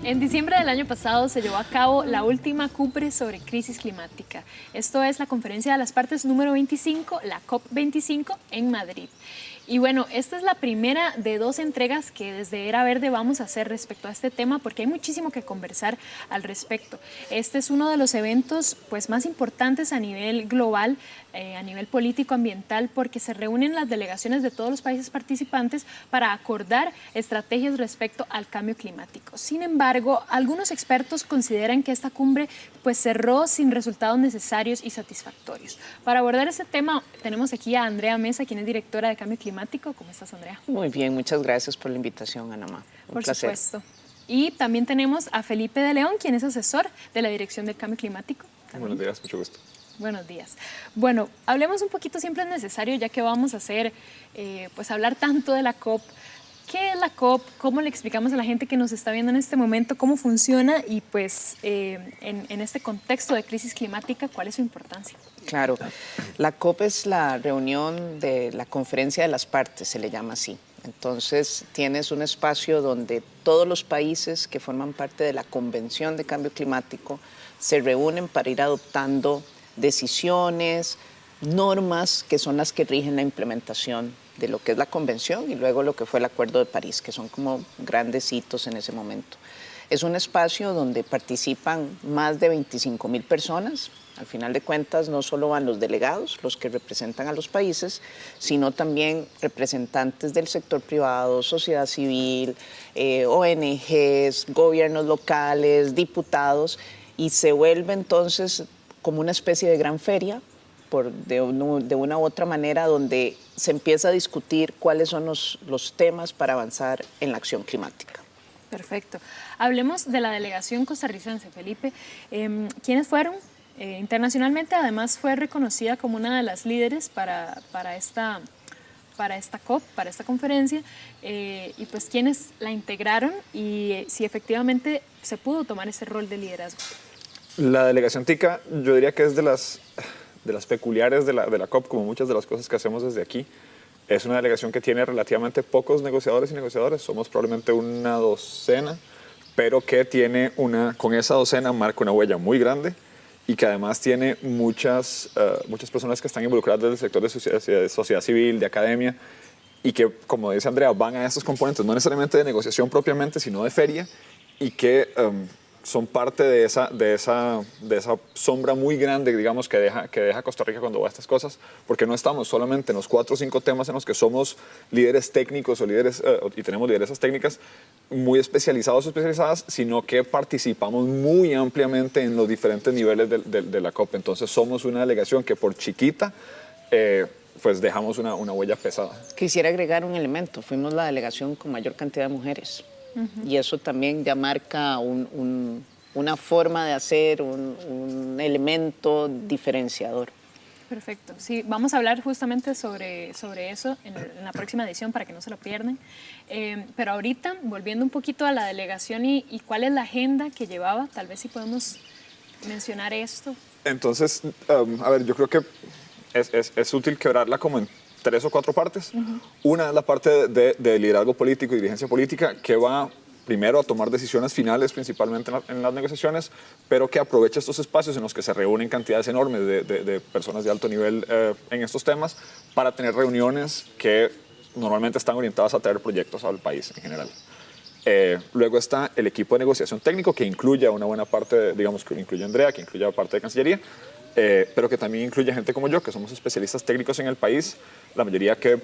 En diciembre del año pasado se llevó a cabo la última cumbre sobre crisis climática. Esto es la Conferencia de las Partes número 25, la COP25 en Madrid. Y bueno, esta es la primera de dos entregas que desde Era Verde vamos a hacer respecto a este tema porque hay muchísimo que conversar al respecto. Este es uno de los eventos pues, más importantes a nivel global, a nivel político, ambiental, porque se reúnen las delegaciones de todos los países participantes para acordar estrategias respecto al cambio climático. Sin embargo, algunos expertos consideran que esta cumbre pues, cerró sin resultados necesarios y satisfactorios. Para abordar este tema tenemos aquí a Andrea Mesa, quien es directora de Cambio Climático. ¿Cómo estás, Andrea? Muy bien, muchas gracias por la invitación, Anamá. Por supuesto. Y también tenemos a Felipe de León, quien es asesor de la Dirección del Cambio Climático. Buenos días, mucho gusto. Buenos días. Bueno, hablemos un poquito, siempre es necesario, ya que vamos a hacer, pues hablar tanto de la COP. ¿Qué es la COP? ¿Cómo le explicamos a la gente que nos está viendo en este momento cómo funciona? Y pues en este contexto de crisis climática, ¿cuál es su importancia? Claro, la COP es la reunión de la Conferencia de las Partes, se le llama así. Entonces tienes un espacio donde todos los países que forman parte de la Convención de Cambio Climático se reúnen para ir adoptando decisiones, normas que son las que rigen la implementación de lo que es la convención y luego lo que fue el Acuerdo de París, que son como grandes hitos en ese momento. Es un espacio donde participan más de 25,000 personas. Al final de cuentas, no solo van los delegados, los que representan a los países, sino también representantes del sector privado, sociedad civil, ONGs, gobiernos locales, diputados, y se vuelve entonces como una especie de gran feria, de una u otra manera, donde se empieza a discutir cuáles son los temas para avanzar en la acción climática. Perfecto. Hablemos de la delegación costarricense, Felipe. ¿Quiénes fueron? Internacionalmente, además, fue reconocida como una de las líderes para esta COP, para esta conferencia, y pues quiénes la integraron y si efectivamente se pudo tomar ese rol de liderazgo. La delegación TICA, yo diría que es de las peculiares de la COP, como muchas de las cosas que hacemos desde aquí. Es una delegación que tiene relativamente pocos negociadores y negociadoras, somos probablemente una docena, pero que tiene con esa docena marca una huella muy grande y que además tiene muchas personas que están involucradas desde el sector de sociedad civil, de academia, y que, como dice Andrea, van a estos componentes, no necesariamente de negociación propiamente, sino de feria, y que son parte de esa sombra muy grande, digamos, que deja Costa Rica cuando va a estas cosas, porque no estamos solamente en los 4 o 5 temas en los que somos líderes técnicos y tenemos lideresas técnicas muy especializados o especializadas, sino que participamos muy ampliamente en los diferentes niveles de la COP. Entonces somos una delegación que por chiquita pues dejamos una huella pesada. Quisiera agregar un elemento, fuimos la delegación con mayor cantidad de mujeres. Y eso también ya marca una forma de hacer, un elemento diferenciador. Perfecto. Sí, vamos a hablar justamente sobre eso en la próxima edición para que no se lo pierdan. Pero ahorita, volviendo un poquito a la delegación y cuál es la agenda que llevaba, tal vez si podemos mencionar esto. Entonces, a ver, yo creo que es útil quebrarla como en 3 o 4 partes. Una es la parte de liderazgo político y dirigencia política, que va primero a tomar decisiones finales, principalmente en las negociaciones, pero que aprovecha estos espacios en los que se reúnen cantidades enormes de personas de alto nivel en estos temas para tener reuniones que normalmente están orientadas a traer proyectos al país en general. Luego está el equipo de negociación técnico, que incluye a una buena parte, digamos, que incluye a Andrea, que incluye a parte de Cancillería, pero que también incluye gente como yo, que somos especialistas técnicos en el país, la mayoría que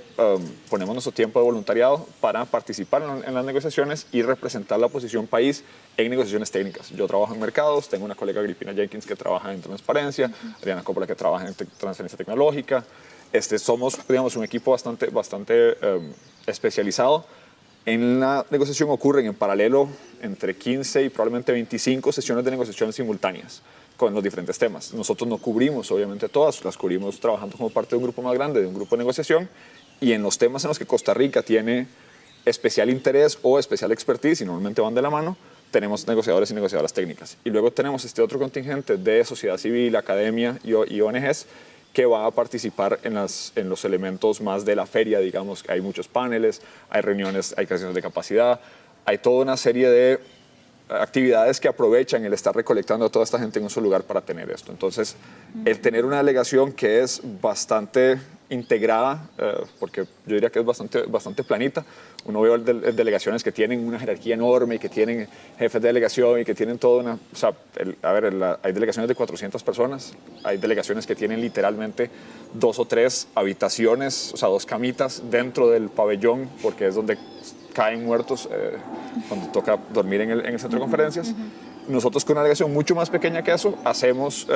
ponemos nuestro tiempo de voluntariado para participar en las negociaciones y representar la posición país en negociaciones técnicas. Yo trabajo en mercados, tengo una colega, Agripina Jenkins, que trabaja en transparencia, Adriana Coppola, que trabaja en transferencia tecnológica. Somos, digamos, un equipo bastante especializado. En la negociación ocurren en paralelo entre 15 y probablemente 25 sesiones de negociación simultáneas con los diferentes temas. Nosotros no cubrimos, obviamente, todas, las cubrimos trabajando como parte de un grupo más grande, de un grupo de negociación, y en los temas en los que Costa Rica tiene especial interés o especial expertise, y normalmente van de la mano, tenemos negociadores y negociadoras técnicas. Y luego tenemos este otro contingente de sociedad civil, academia y ONGs, que va a participar en los elementos más de la feria, digamos. Hay muchos paneles, hay reuniones, hay creaciones de capacidad, hay toda una serie de actividades que aprovechan el estar recolectando a toda esta gente en un solo lugar para tener esto. Entonces, el tener una delegación que es bastante integrada, porque yo diría que es bastante planita. Uno ve delegaciones que tienen una jerarquía enorme y que tienen jefes de delegación y que tienen toda una... O sea, hay delegaciones de 400 personas, hay delegaciones que tienen literalmente 2 o 3 habitaciones, o sea, 2 camitas dentro del pabellón, porque es donde caen muertos cuando toca dormir en el centro de conferencias. Nosotros, con una delegación mucho más pequeña que eso, hacemos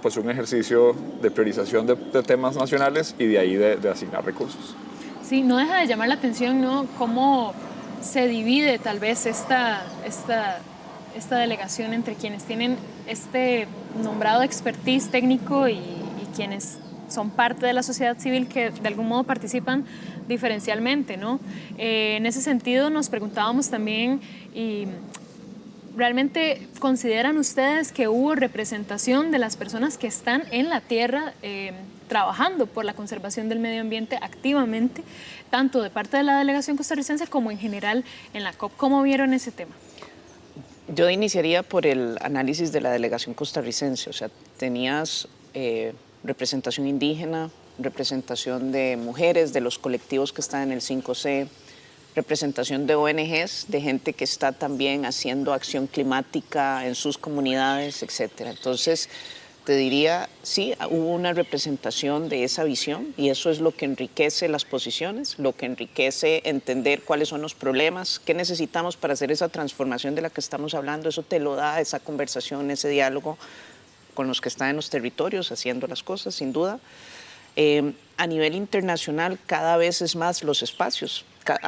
pues un ejercicio de priorización de temas nacionales y de ahí de asignar recursos. Sí, no deja de llamar la atención, ¿no?, cómo se divide tal vez esta delegación entre quienes tienen este nombrado expertise técnico y quienes son parte de la sociedad civil que de algún modo participan diferencialmente, ¿no? En ese sentido nos preguntábamos también, y ¿realmente consideran ustedes que hubo representación de las personas que están en la tierra trabajando por la conservación del medio ambiente activamente, tanto de parte de la delegación costarricense como en general en la COP? ¿Cómo vieron ese tema? Yo iniciaría por el análisis de la delegación costarricense. O sea, tenías representación indígena, representación de mujeres, de los colectivos que están en el 5C, representación de ONGs, de gente que está también haciendo acción climática en sus comunidades, etcétera. Entonces, te diría, sí, hubo una representación de esa visión y eso es lo que enriquece las posiciones, lo que enriquece entender cuáles son los problemas, qué necesitamos para hacer esa transformación de la que estamos hablando. Eso te lo da esa conversación, ese diálogo con los que están en los territorios haciendo las cosas, sin duda. A nivel internacional, cada vez es más los espacios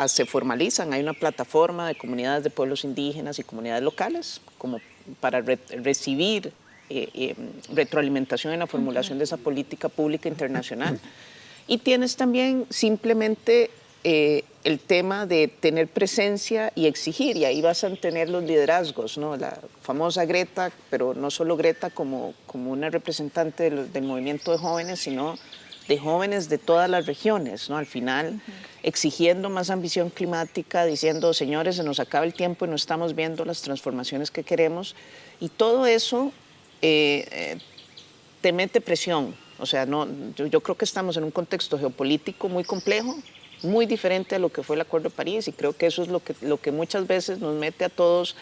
se formalizan. Hay una plataforma de comunidades de pueblos indígenas y comunidades locales como para recibir retroalimentación en la formulación de esa política pública internacional. Y tienes también simplemente el tema de tener presencia y exigir, y ahí vas a tener los liderazgos, ¿no? La famosa Greta, pero no solo Greta como una representante del movimiento de jóvenes, sino de jóvenes de todas las regiones, ¿no? Al final, exigiendo más ambición climática, diciendo, señores, se nos acaba el tiempo y no estamos viendo las transformaciones que queremos. Y todo eso te mete presión. O sea, yo creo que estamos en un contexto geopolítico muy complejo, muy diferente a lo que fue el Acuerdo de París, y creo que eso es lo que muchas veces nos mete a todos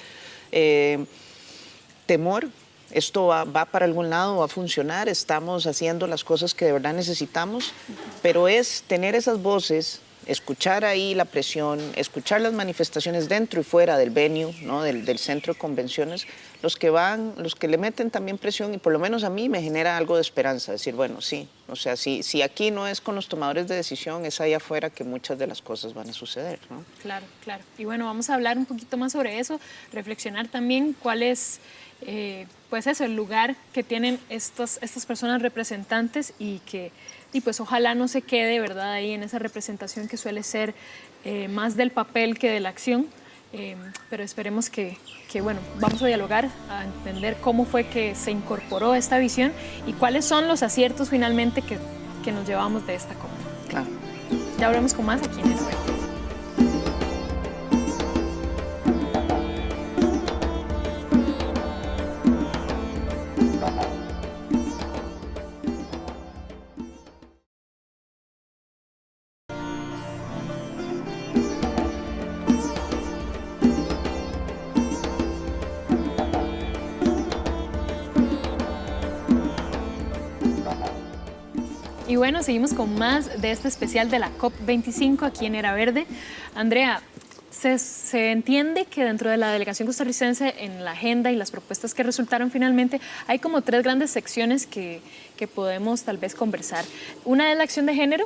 temor. Esto va para algún lado, va a funcionar, estamos haciendo las cosas que de verdad necesitamos, pero es tener esas voces, escuchar ahí la presión, escuchar las manifestaciones dentro y fuera del venue, ¿no? del centro de convenciones, los que le meten también presión, y por lo menos a mí me genera algo de esperanza, decir, bueno, sí, o sea, si aquí no es con los tomadores de decisión, es ahí afuera que muchas de las cosas van a suceder, ¿no? Claro, claro. Y bueno, vamos a hablar un poquito más sobre eso, reflexionar también cuál es pues eso, el lugar que tienen estas personas representantes y pues ojalá no se quede, ¿verdad?, ahí en esa representación que suele ser más del papel que de la acción, pero esperemos que bueno, vamos a dialogar, a entender cómo fue que se incorporó esta visión y cuáles son los aciertos finalmente que nos llevamos de esta COP. Claro. Ya hablamos con más aquí en el Verde. Y bueno, seguimos con más de este especial de la COP25 aquí en Era Verde. Andrea, se entiende que dentro de la delegación costarricense, en la agenda y las propuestas que resultaron finalmente, hay como 3 grandes secciones que podemos tal vez conversar. Una es la acción de género,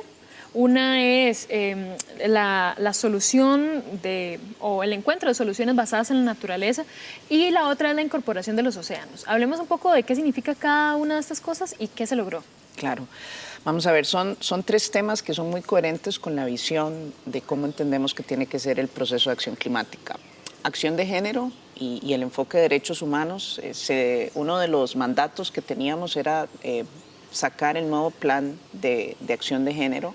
una es la solución o el encuentro de soluciones basadas en la naturaleza, y la otra es la incorporación de los océanos. Hablemos un poco de qué significa cada una de estas cosas y qué se logró. Claro. Vamos a ver, son 3 temas que son muy coherentes con la visión de cómo entendemos que tiene que ser el proceso de acción climática. Acción de género y el enfoque de derechos humanos. Uno de los mandatos que teníamos era sacar el nuevo plan de acción de género,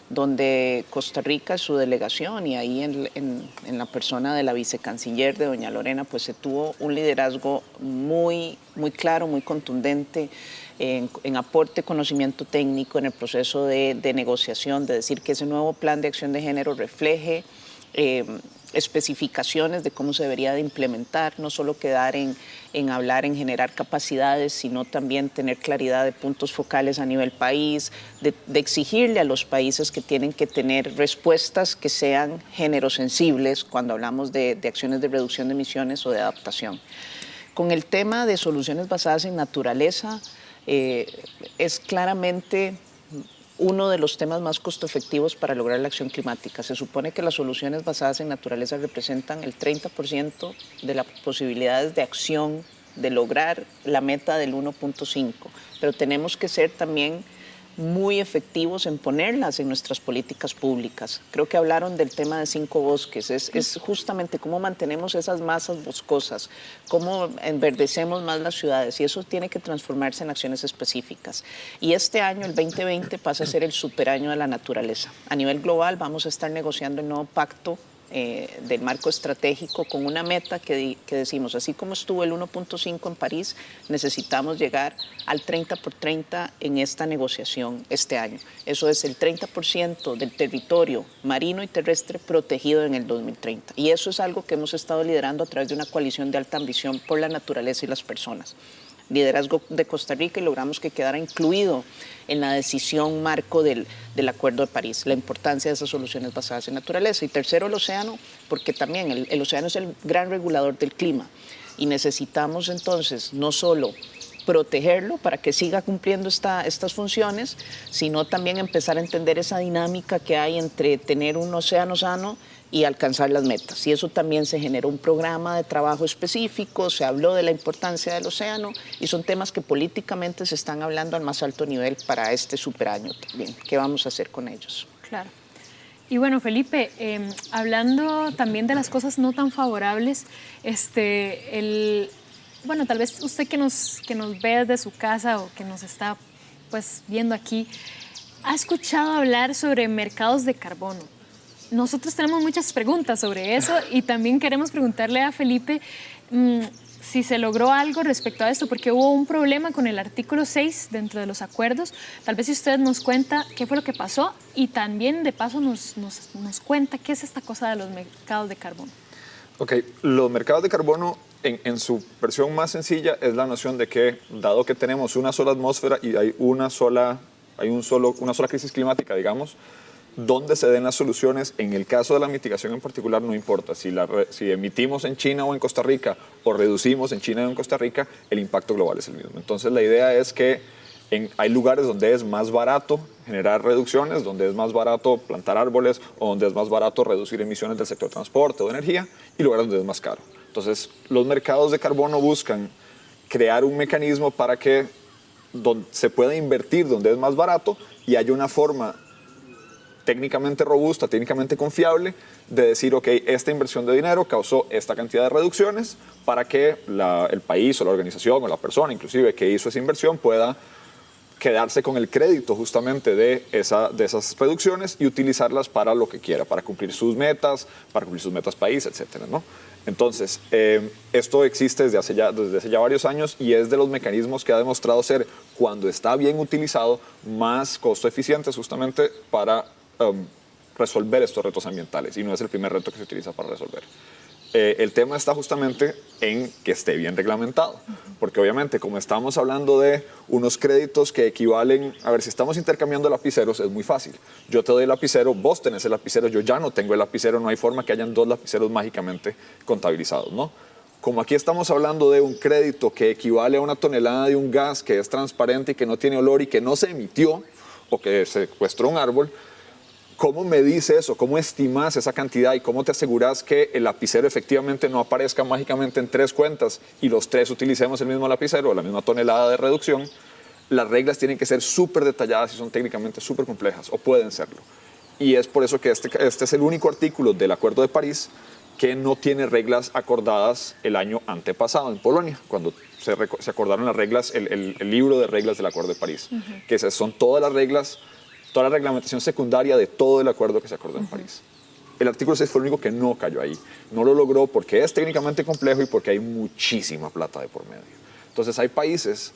donde Costa Rica, su delegación, y ahí en la persona de la vicecanciller, de doña Lorena, pues se tuvo un liderazgo muy claro, muy contundente, en aporte, conocimiento técnico, en el proceso de negociación, de decir que ese nuevo plan de acción de género refleje especificaciones de cómo se debería de implementar, no solo quedar en hablar, en generar capacidades, sino también tener claridad de puntos focales a nivel país, de exigirle a los países que tienen que tener respuestas que sean género-sensibles cuando hablamos de acciones de reducción de emisiones o de adaptación. Con el tema de soluciones basadas en naturaleza, es claramente uno de los temas más costo efectivos para lograr la acción climática. Se supone que las soluciones basadas en naturaleza representan el 30% de las posibilidades de acción de lograr la meta del 1.5, pero tenemos que ser también muy efectivos en ponerlas en nuestras políticas públicas. Creo que hablaron del tema de 5 bosques, es justamente cómo mantenemos esas masas boscosas, cómo enverdecemos más las ciudades, y eso tiene que transformarse en acciones específicas. Y este año, el 2020, pasa a ser el superaño de la naturaleza. A nivel global vamos a estar negociando el nuevo pacto del marco estratégico con una meta que decimos, así como estuvo el 1.5 en París, necesitamos llegar al 30 por 30 en esta negociación este año. Eso es el 30% del territorio marino y terrestre protegido en el 2030. Y eso es algo que hemos estado liderando a través de una coalición de alta ambición por la naturaleza y las personas. Liderazgo de Costa Rica, y logramos que quedara incluido en la decisión marco del Acuerdo de París, la importancia de esas soluciones basadas en naturaleza. Y tercero, el océano, porque también el océano es el gran regulador del clima, y necesitamos entonces no solo protegerlo para que siga cumpliendo estas funciones, sino también empezar a entender esa dinámica que hay entre tener un océano sano y alcanzar las metas. Y eso también se generó un programa de trabajo específico, se habló de la importancia del océano, y son temas que políticamente se están hablando al más alto nivel para este superaño también. ¿Qué vamos a hacer con ellos? Claro. Y bueno, Felipe, hablando también de las cosas no tan favorables, bueno, tal vez usted que nos ve desde su casa o que nos está pues viendo aquí, ¿ha escuchado hablar sobre mercados de carbono? Nosotros tenemos muchas preguntas sobre eso, y también queremos preguntarle a Felipe si se logró algo respecto a esto, porque hubo un problema con el artículo 6 dentro de los acuerdos. Tal vez si usted nos cuenta qué fue lo que pasó, y también de paso nos cuenta qué es esta cosa de los mercados de carbono. Ok, los mercados de carbono en su versión más sencilla es la noción de que, dado que tenemos una sola atmósfera y hay una sola crisis climática, digamos, donde se den las soluciones, en el caso de la mitigación en particular, no importa si emitimos en China o en Costa Rica o reducimos en China o en Costa Rica, el impacto global es el mismo. Entonces la idea es que hay lugares donde es más barato generar reducciones, donde es más barato plantar árboles, o donde es más barato reducir emisiones del sector transporte o de energía, y lugares donde es más caro. Entonces los mercados de carbono buscan crear un mecanismo para que se pueda invertir donde es más barato y haya una forma técnicamente robusta, técnicamente confiable, de decir, ok, esta inversión de dinero causó esta cantidad de reducciones, para que el país o la organización o la persona inclusive que hizo esa inversión pueda quedarse con el crédito justamente de esas reducciones y utilizarlas para lo que quiera, para cumplir sus metas país, etcétera, ¿no? Entonces, esto existe desde hace ya varios años, y es de los mecanismos que ha demostrado ser, cuando está bien utilizado, más costo eficientes justamente para resolver estos retos ambientales, y no es el primer reto que se utiliza para resolver. El tema está justamente en que esté bien reglamentado, porque obviamente, como estamos hablando de unos créditos que equivalen, a ver, si estamos intercambiando lapiceros es muy fácil, yo te doy el lapicero, vos tenés el lapicero, yo ya no tengo el lapicero, no hay forma que hayan 2 lapiceros mágicamente contabilizados, ¿no? Como aquí estamos hablando de un crédito que equivale a una tonelada de un gas que es transparente y que no tiene olor y que no se emitió, o que secuestró un árbol, ¿cómo medís eso? ¿Cómo estimas esa cantidad? ¿Y cómo te aseguras que el lapicero efectivamente no aparezca mágicamente en 3 cuentas y los 3 utilicemos el mismo lapicero o la misma tonelada de reducción? Las reglas tienen que ser súper detalladas y son técnicamente súper complejas, o pueden serlo. Y es por eso que este es el único artículo del Acuerdo de París que no tiene reglas acordadas el año antepasado en Polonia, cuando se acordaron las reglas, el libro de reglas del Acuerdo de París, que son todas las reglas toda la reglamentación secundaria de todo el acuerdo que se acordó en París. El artículo 6 fue el único que no cayó ahí. No lo logró porque es técnicamente complejo y porque hay muchísima plata de por medio. Entonces hay países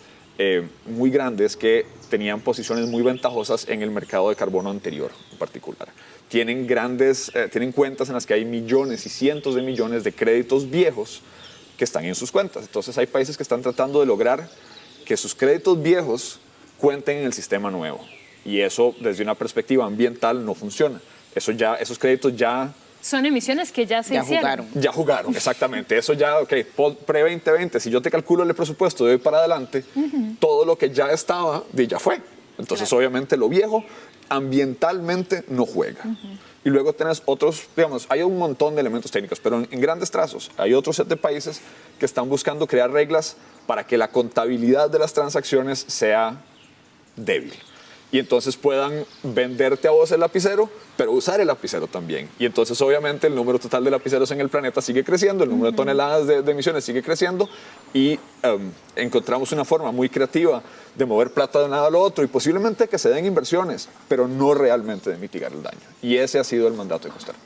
muy grandes que tenían posiciones muy ventajosas en el mercado de carbono anterior en particular. Tienen cuentas en las que hay millones y cientos de millones de créditos viejos que están en sus cuentas. Entonces hay países que están tratando de lograr que sus créditos viejos cuenten en el sistema nuevo. Y eso desde una perspectiva ambiental no funciona. Esos créditos ya... Son emisiones que ya se hicieron. Ya jugaron, exactamente. Eso ya, ok, pre-2020, si yo te calculo el presupuesto de hoy para adelante, todo lo que ya estaba, ya fue. Entonces, obviamente, lo viejo ambientalmente no juega. Y luego tenés otros, digamos, hay un montón de elementos técnicos, pero en grandes trazos hay otro set de países que están buscando crear reglas para que la contabilidad de las transacciones sea débil. Y entonces puedan venderte a vos el lapicero, pero usar el lapicero también. Y entonces obviamente el número total de lapiceros en el planeta sigue creciendo, el número de toneladas de emisiones sigue creciendo y encontramos una forma muy creativa de mover plata de un lado a lo otro y posiblemente que se den inversiones, pero no realmente de mitigar el daño. Y ese ha sido el mandato de Costa Rica.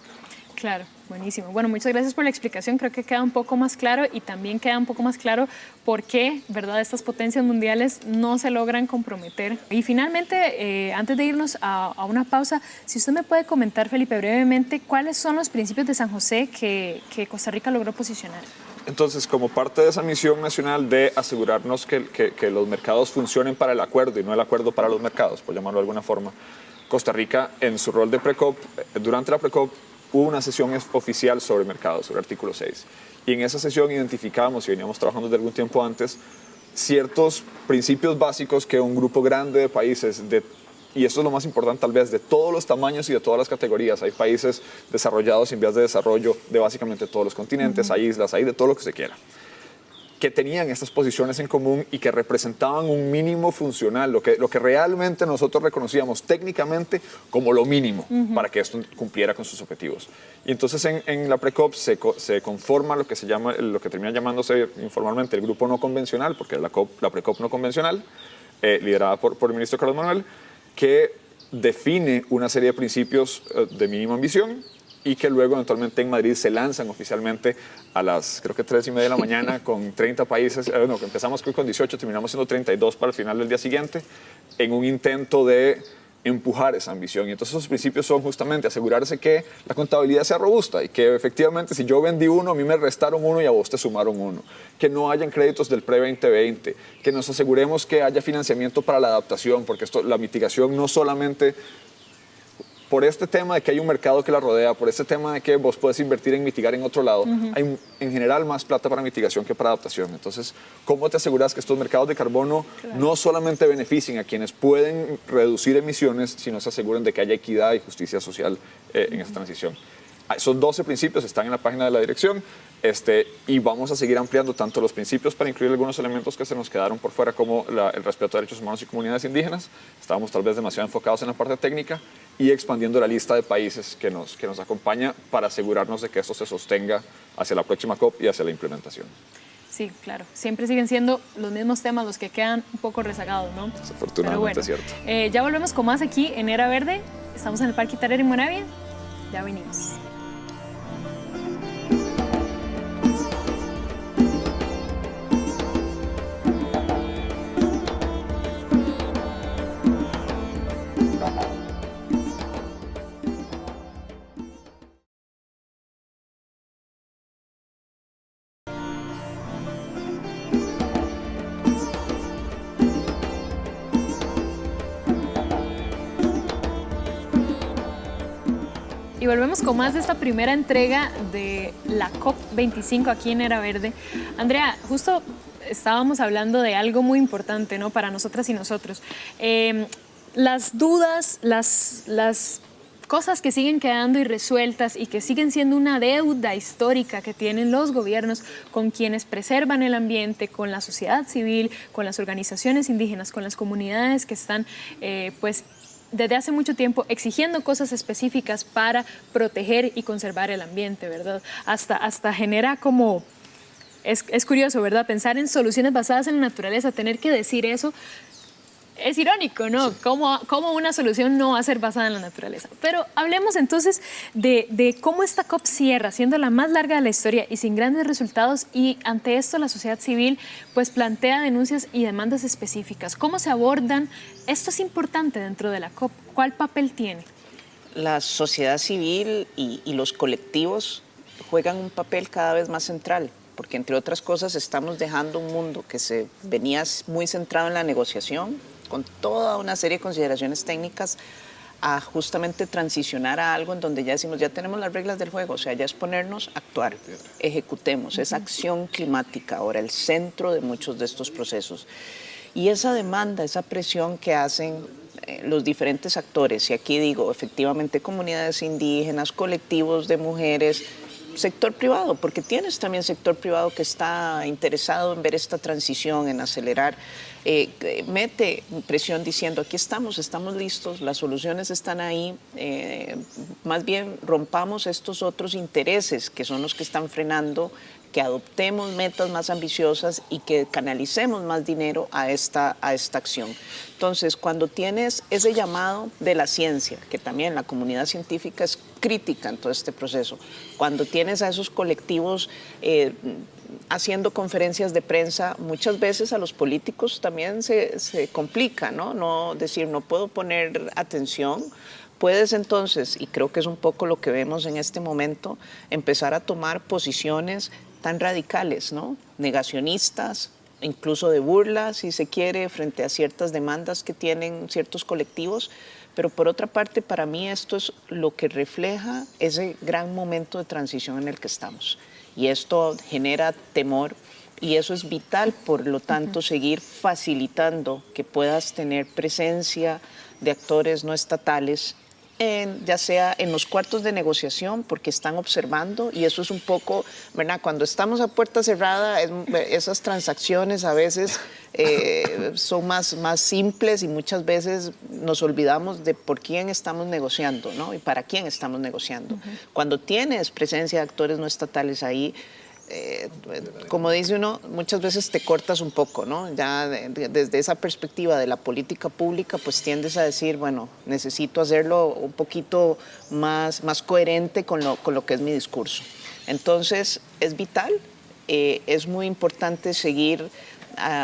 Claro, buenísimo. Bueno, muchas gracias por la explicación. Creo que queda un poco más claro y también queda un poco más claro por qué, ¿verdad?, estas potencias mundiales no se logran comprometer. Y finalmente, antes de irnos a una pausa, si usted me puede comentar, Felipe, brevemente, ¿cuáles son los principios de San José que Costa Rica logró posicionar? Entonces, como parte de esa misión nacional de asegurarnos que los mercados funcionen para el acuerdo y no el acuerdo para los mercados, por llamarlo de alguna forma, Costa Rica, en su rol de PRECOP, durante la PRECOP, hubo una sesión oficial sobre mercados, sobre artículo 6. Y en esa sesión identificamos, y veníamos trabajando desde algún tiempo antes, ciertos principios básicos que un grupo grande de países, y esto es lo más importante tal vez, de todos los tamaños y de todas las categorías. Hay países desarrollados y en vías de desarrollo de básicamente todos los continentes, hay islas, hay de todo lo que se quiera, que tenían estas posiciones en común y que representaban un mínimo funcional, lo que realmente nosotros reconocíamos técnicamente como lo mínimo para que esto cumpliera con sus objetivos. Y entonces en la PRECOP se conforma lo que termina llamándose informalmente el grupo no convencional, porque es la PRECOP no convencional, liderada por el ministro Carlos Manuel, que define una serie de principios de mínima ambición y que luego eventualmente en Madrid se lanzan oficialmente a las, creo que 3:30 de la mañana con 30 países, empezamos con 18, terminamos siendo 32 para el final del día siguiente, en un intento de empujar esa ambición. Y entonces esos principios son justamente asegurarse que la contabilidad sea robusta y que efectivamente si yo vendí uno, a mí me restaron uno y a vos te sumaron uno. Que no hayan créditos del pre-2020, que nos aseguremos que haya financiamiento para la adaptación, porque la mitigación no solamente por este tema de que hay un mercado que la rodea, por este tema de que vos puedes invertir en mitigar en otro lado, hay en general más plata para mitigación que para adaptación. Entonces, ¿cómo te aseguras que estos mercados de carbono no solamente beneficien a quienes pueden reducir emisiones, sino se aseguren de que haya equidad y justicia social en esa transición? Esos 12 principios están en la página de la dirección y vamos a seguir ampliando tanto los principios para incluir algunos elementos que se nos quedaron por fuera, como el respeto a derechos humanos y comunidades indígenas. Estábamos tal vez demasiado enfocados en la parte técnica y expandiendo la lista de países que nos acompaña para asegurarnos de que esto se sostenga hacia la próxima COP y hacia la implementación. Sí, claro. Siempre siguen siendo los mismos temas los que quedan un poco rezagados, ¿no? Desafortunadamente es cierto. Ya volvemos con más aquí en Era Verde. Estamos en el Parque Itarer en Moravia. Ya venimos. Y volvemos con más de esta primera entrega de la COP25 aquí en Era Verde. Andrea, justo estábamos hablando de algo muy importante, ¿no?, para nosotras y nosotros. Las dudas, las cosas que siguen quedando irresueltas y que siguen siendo una deuda histórica que tienen los gobiernos con quienes preservan el ambiente, con la sociedad civil, con las organizaciones indígenas, con las comunidades que están, desde hace mucho tiempo exigiendo cosas específicas para proteger y conservar el ambiente, ¿verdad? Hasta genera como... Es curioso, ¿verdad? Pensar en soluciones basadas en la naturaleza, tener que decir eso, es irónico, ¿no? Sí. ¿Cómo una solución no va a ser basada en la naturaleza? Pero hablemos entonces de cómo esta COP cierra, siendo la más larga de la historia y sin grandes resultados, y ante esto la sociedad civil pues plantea denuncias y demandas específicas. ¿Cómo se abordan? Esto es importante dentro de la COP. ¿Cuál papel tiene? La sociedad civil y los colectivos juegan un papel cada vez más central, porque entre otras cosas estamos dejando un mundo que se venía muy centrado en la negociación, con toda una serie de consideraciones técnicas, a justamente transicionar a algo en donde ya decimos, ya tenemos las reglas del juego, o sea, ya es ponernos a actuar, ejecutemos, es acción climática ahora el centro de muchos de estos procesos. Y esa demanda, esa presión que hacen los diferentes actores, y aquí digo, efectivamente, comunidades indígenas, colectivos de mujeres, sector privado, porque tienes también sector privado que está interesado en ver esta transición, en acelerar, mete presión diciendo, aquí estamos listos, las soluciones están ahí, más bien rompamos estos otros intereses que son los que están frenando, que adoptemos metas más ambiciosas y que canalicemos más dinero a esta acción. Entonces, cuando tienes ese llamado de la ciencia, que también la comunidad científica es crítica en todo este proceso, cuando tienes a esos colectivos haciendo conferencias de prensa, muchas veces a los políticos también se complica, ¿no? No decir, no puedo poner atención. Puedes entonces, y creo que es un poco lo que vemos en este momento, empezar a tomar posiciones tan radicales, ¿no? Negacionistas, incluso de burla, si se quiere, frente a ciertas demandas que tienen ciertos colectivos. Pero por otra parte, para mí esto es lo que refleja ese gran momento de transición en el que estamos. Y esto genera temor y eso es vital, por lo tanto, seguir facilitando que puedas tener presencia de actores no estatales, ya sea en los cuartos de negociación, porque están observando, y eso es un poco, ¿verdad? Cuando estamos a puerta cerrada, esas transacciones a veces son más simples y muchas veces nos olvidamos de por quién estamos negociando, ¿no? Y para quién estamos negociando. Cuando tienes presencia de actores no estatales ahí, como dice uno, muchas veces te cortas un poco, ¿no? Ya desde esa perspectiva de la política pública, pues tiendes a decir, bueno, necesito hacerlo un poquito más coherente con lo que es mi discurso. Entonces, es vital, es muy importante seguir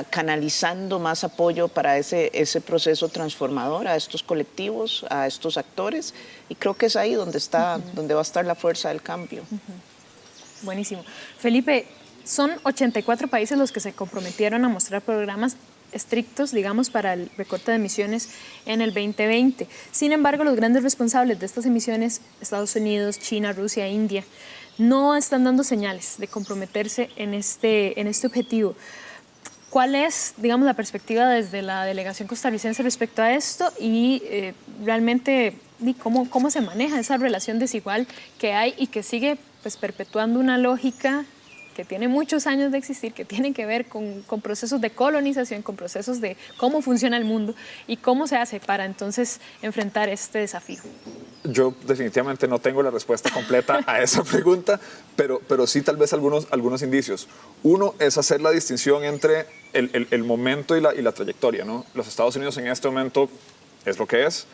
canalizando más apoyo para ese proceso transformador a estos colectivos, a estos actores, y creo que es ahí donde va a estar la fuerza del cambio. Buenísimo. Felipe, son 84 países los que se comprometieron a mostrar programas estrictos, digamos, para el recorte de emisiones en el 2020. Sin embargo, los grandes responsables de estas emisiones, Estados Unidos, China, Rusia, India, no están dando señales de comprometerse en este objetivo. ¿Cuál es, digamos, la perspectiva desde la delegación costarricense respecto a esto y realmente cómo se maneja esa relación desigual que hay y que sigue pues perpetuando una lógica que tiene muchos años de existir, que tiene que ver con procesos de colonización, con procesos de cómo funciona el mundo y cómo se hace para entonces enfrentar este desafío? Yo definitivamente no tengo la respuesta completa a esa pregunta, pero sí tal vez algunos indicios. Uno es hacer la distinción entre el momento y la trayectoria, ¿no? Los Estados Unidos en este momento es lo que es,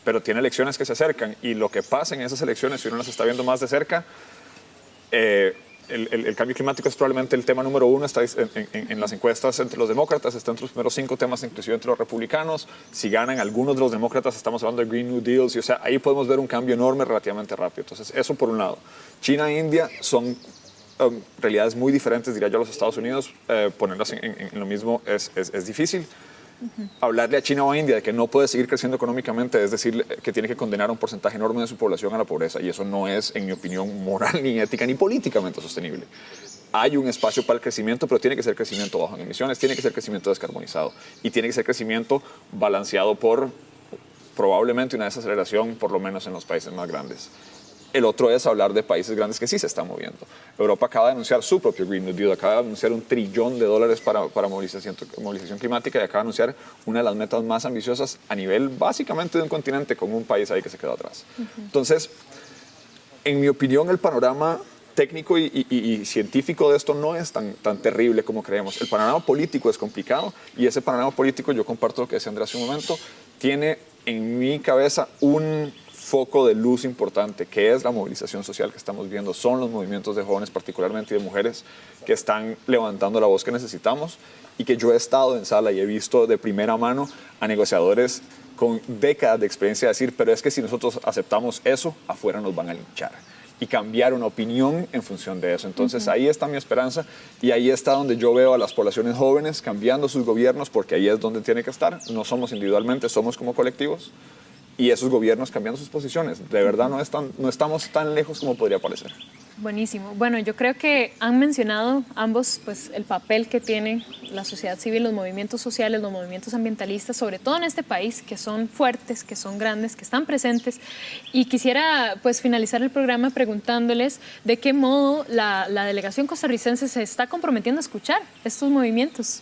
pero tiene elecciones que se acercan y lo que pasa en esas elecciones, si uno las está viendo más de cerca, el cambio climático es probablemente el tema número uno, está en las encuestas entre los demócratas, está entre los primeros 5 temas, inclusive entre los republicanos. Si ganan algunos de los demócratas, estamos hablando de Green New Deals, y, o sea, ahí podemos ver un cambio enorme relativamente rápido. Entonces, eso por un lado. China e India son realidades muy diferentes, diría yo, a los Estados Unidos. Ponerlas en lo mismo es difícil. Hablarle a China o a India de que no puede seguir creciendo económicamente es decir que tiene que condenar a un porcentaje enorme de su población a la pobreza, y eso no es, en mi opinión, moral, ni ética, ni políticamente sostenible. Hay un espacio para el crecimiento, pero tiene que ser crecimiento bajo en emisiones, tiene que ser crecimiento descarbonizado y tiene que ser crecimiento balanceado por probablemente una desaceleración, por lo menos en los países más grandes. El otro es hablar de países grandes que sí se están moviendo. Europa acaba de anunciar su propio Green New Deal, acaba de anunciar $1 trillón para movilización climática y acaba de anunciar una de las metas más ambiciosas a nivel básicamente de un continente, con un país ahí que se quedó atrás. Entonces, en mi opinión, el panorama técnico y científico de esto no es tan terrible como creemos. El panorama político es complicado y ese panorama político, yo comparto lo que decía Andrea hace un momento, tiene en mi cabeza un foco de luz importante, que es la movilización social que estamos viendo. Son los movimientos de jóvenes particularmente y de mujeres que están levantando la voz que necesitamos y que yo he estado en sala y he visto de primera mano a negociadores con décadas de experiencia decir, pero es que si nosotros aceptamos eso, afuera nos van a linchar. Y cambiar una opinión en función de eso. Entonces ahí está mi esperanza y ahí está donde yo veo a las poblaciones jóvenes cambiando sus gobiernos, porque ahí es donde tiene que estar. No somos individualmente, somos como colectivos. Y esos gobiernos cambiando sus posiciones. De verdad no estamos tan lejos como podría parecer. Buenísimo. Bueno, yo creo que han mencionado ambos pues, el papel que tiene la sociedad civil, los movimientos sociales, los movimientos ambientalistas, sobre todo en este país, que son fuertes, que son grandes, que están presentes. Y quisiera pues, finalizar el programa preguntándoles de qué modo la delegación costarricense se está comprometiendo a escuchar estos movimientos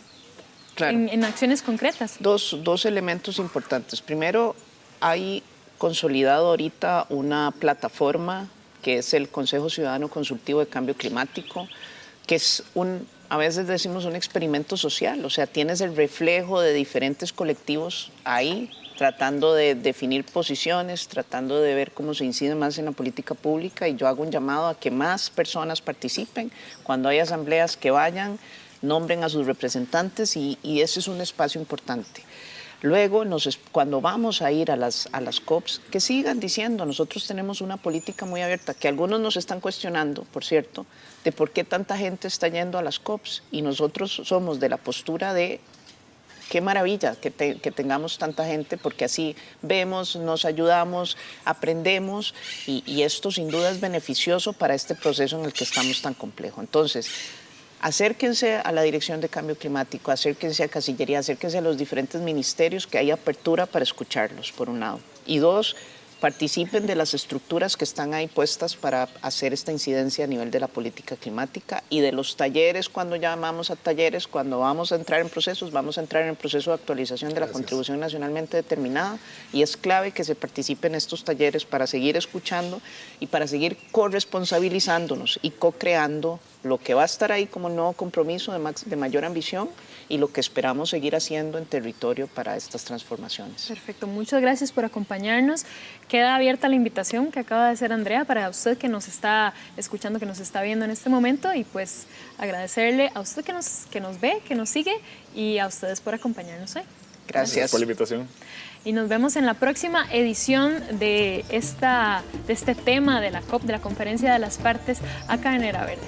Claro. en acciones concretas. Dos elementos importantes. Primero, hay consolidado ahorita una plataforma que es el Consejo Ciudadano Consultivo de Cambio Climático, que es a veces decimos un experimento social, o sea, tienes el reflejo de diferentes colectivos ahí, tratando de definir posiciones, tratando de ver cómo se incide más en la política pública, y yo hago un llamado a que más personas participen, cuando hay asambleas que vayan, nombren a sus representantes y ese es un espacio importante. Luego, cuando vamos a ir a las COPs, que sigan diciendo, nosotros tenemos una política muy abierta, que algunos nos están cuestionando, por cierto, de por qué tanta gente está yendo a las COPs. Y nosotros somos de la postura de, qué maravilla que tengamos tanta gente, porque así vemos, nos ayudamos, aprendemos, y esto sin duda es beneficioso para este proceso en el que estamos tan complejo. Entonces, acérquense a la Dirección de Cambio Climático, acérquense a Cancillería, acérquense a los diferentes ministerios, que hay apertura para escucharlos, por un lado. Y dos, participen de las estructuras que están ahí puestas para hacer esta incidencia a nivel de la política climática y de los talleres, cuando llamamos a talleres, cuando vamos a entrar en procesos, vamos a entrar en el proceso de actualización de la contribución nacionalmente determinada, y es clave que se participe en estos talleres para seguir escuchando y para seguir corresponsabilizándonos y co-creando lo que va a estar ahí como nuevo compromiso de mayor ambición y lo que esperamos seguir haciendo en territorio para estas transformaciones. Perfecto, muchas gracias por acompañarnos. Queda abierta la invitación que acaba de hacer Andrea para usted que nos está escuchando, que nos está viendo en este momento, y pues agradecerle a usted que nos ve, que nos sigue, y a ustedes por acompañarnos hoy. Gracias por la invitación. Y nos vemos en la próxima edición de este tema de la COP, de la Conferencia de las Partes, acá en Era Verde.